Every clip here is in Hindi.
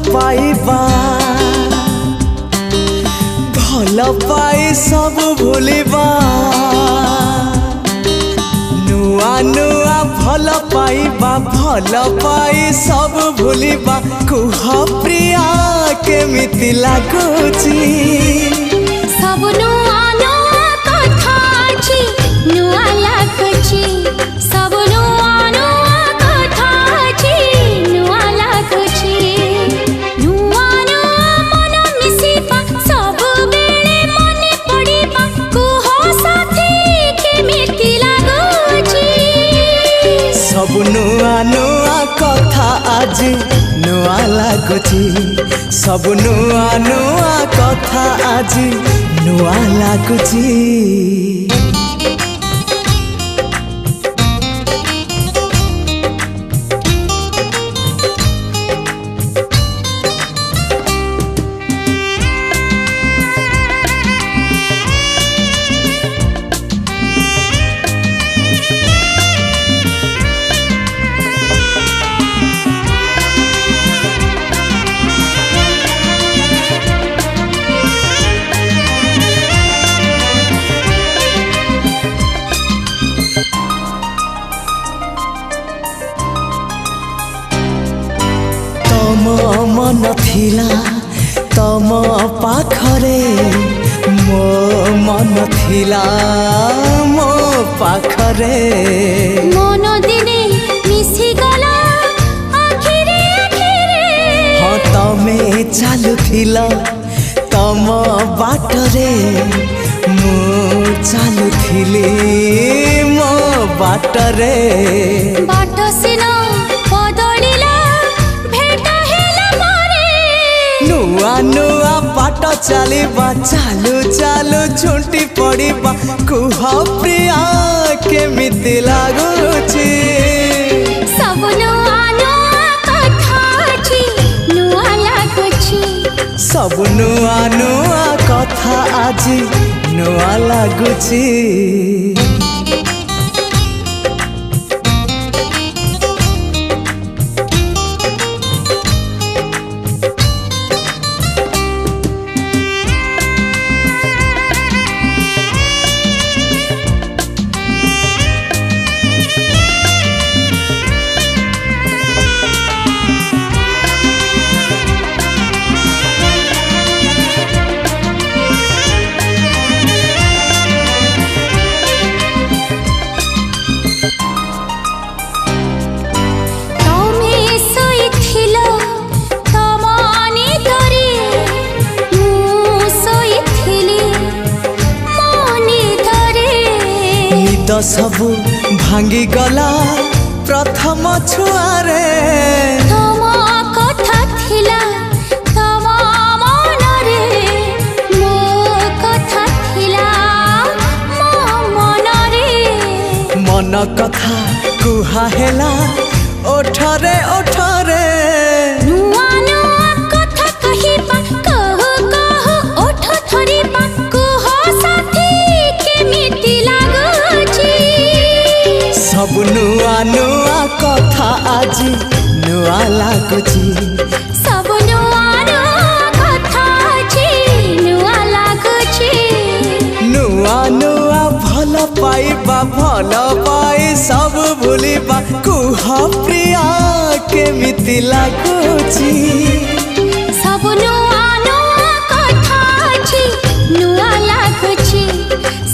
पाइबा भल पाई सब भूलिबा नुआ नुआ भल पाइबा भल पाई सब भूलिबा कुह प्रिया केमिति लागुची सब नुआ नुआ कथा अछि नुआ लागुची सब नुआ नुआ कथा अछि नुआ लागुची नुआ नुआ मन मिसिबा सब बेले मने पड़िबा कुह साथी केमिति लागुची सब नुआ नुआ कथा आज नुआ लागुची सब नुआ नुआ कथा आज नुआ लागुची मन थिला तम पाखरे मो मन थिला मो पाखरे मन दिने मिसी गला आखिरे आखिरे हाँ तमे चालुथिला तम बाटरे मो चालुथिली मो बाटरे बाट सिना बदलिला भेट हेला मारे नुआ नुआ बाट चलिबा चालू चालू झुंटी पड़िबा कुह प्रिया केमिति लागुची सब नुआ नुआ कथा अछि नुआ लागुची सब नुआ नुआ कथा आज नुआ लागुची सबु भांगी गला प्रथम छुआरे तम कथा थिला तम मनरे मो कथा थिला मो मनरे मन कथा कुहा हेला ओठरे ओठरे नुआ नुआ कथा कहिबा कहु कहु ओठ थरिबा कुह साथी केमिति लागुची सब नुआ नुआ कथा आज नुआ लागुची सब नुआ नुआ कथा अछि नुआ लागुची नुआ नुआ भल पाइबा भल पाई सब भूलिबा कुह प्रिया केमिति लागुची सब नुआ नुआ कथा अछि नुआ लागुची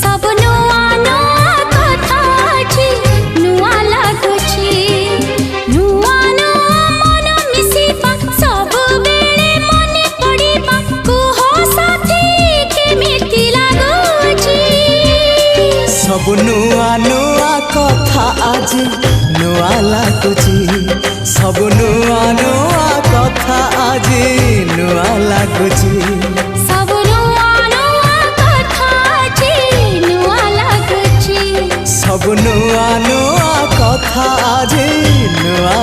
सब नुआ नुआ कथा अछि नुआ लागुची नुआ नुआ मन मिसिबा सब बेले मने पड़िबा कुह साथी केमिति लागुची सब नुआ नुआ कथा आज नुआ लागुची सब नुआ नुआ कथा आज नुआ लागुची सब नुआ नुआ कथा अछि नुआ लागुची सब नुआ नुआ कथा आज नुआ